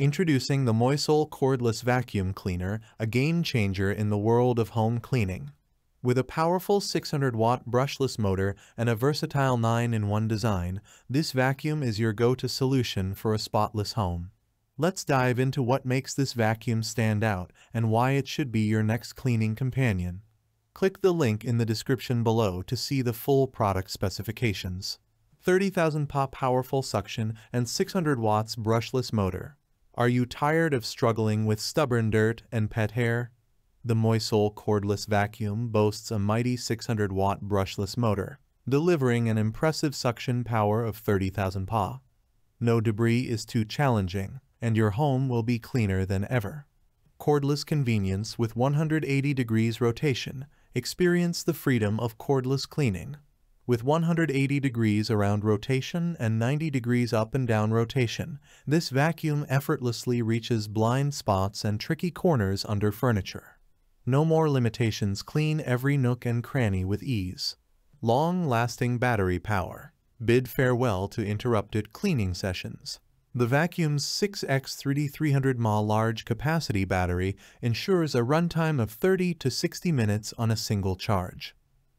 Introducing the Moysoul Cordless Vacuum Cleaner, a game-changer in the world of home cleaning. With a powerful 600-watt brushless motor and a versatile 9-in-1 design, this vacuum is your go-to solution for a spotless home. Let's dive into what makes this vacuum stand out and why it should be your next cleaning companion. Click the link in the description below to see the full product specifications. 30,000 PA powerful suction and 600 watts brushless motor. Are you tired of struggling with stubborn dirt and pet hair? The Moysoul Cordless Vacuum boasts a mighty 600-watt brushless motor, delivering an impressive suction power of 30,000 PA. No debris is too challenging, and your home will be cleaner than ever. Cordless convenience with 180 degrees rotation. Experience the freedom of cordless cleaning. With 180 degrees around rotation and 90 degrees up and down rotation, this vacuum effortlessly reaches blind spots and tricky corners under furniture. No more limitations, clean every nook and cranny with ease. Long-lasting battery power. Bid farewell to interrupted cleaning sessions. The vacuum's 6x30 300 mAh large capacity battery ensures a runtime of 30 to 60 minutes on a single charge.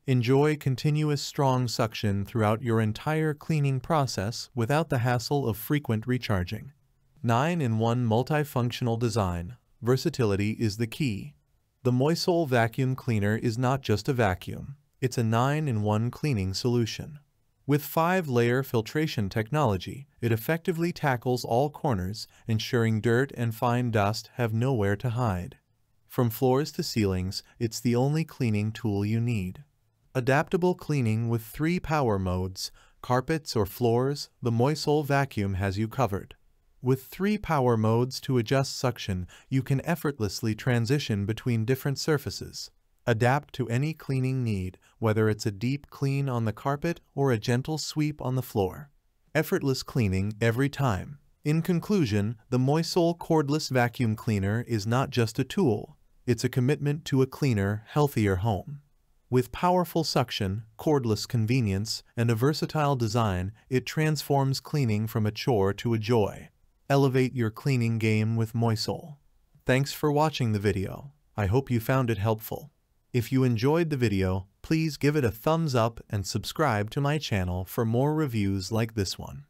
Enjoy continuous strong suction throughout your entire cleaning process without the hassle of frequent recharging. 9-in-1 multifunctional design. Versatility is the key. The Moysoul vacuum cleaner is not just a vacuum, it's a 9-in-1 cleaning solution. With 5-layer filtration technology, it effectively tackles all corners, ensuring dirt and fine dust have nowhere to hide. From floors to ceilings, it's the only cleaning tool you need. Adaptable cleaning with 3 power modes, carpets or floors, the Moysoul vacuum has you covered. With 3 power modes to adjust suction, you can effortlessly transition between different surfaces. Adapt to any cleaning need, whether it's a deep clean on the carpet or a gentle sweep on the floor. Effortless cleaning every time. In conclusion, the Moysoul Cordless Vacuum Cleaner is not just a tool, it's a commitment to a cleaner, healthier home. With powerful suction, cordless convenience, and a versatile design, it transforms cleaning from a chore to a joy. Elevate your cleaning game with Moysoul. Thanks for watching the video. I hope you found it helpful. If you enjoyed the video, please give it a thumbs up and subscribe to my channel for more reviews like this one.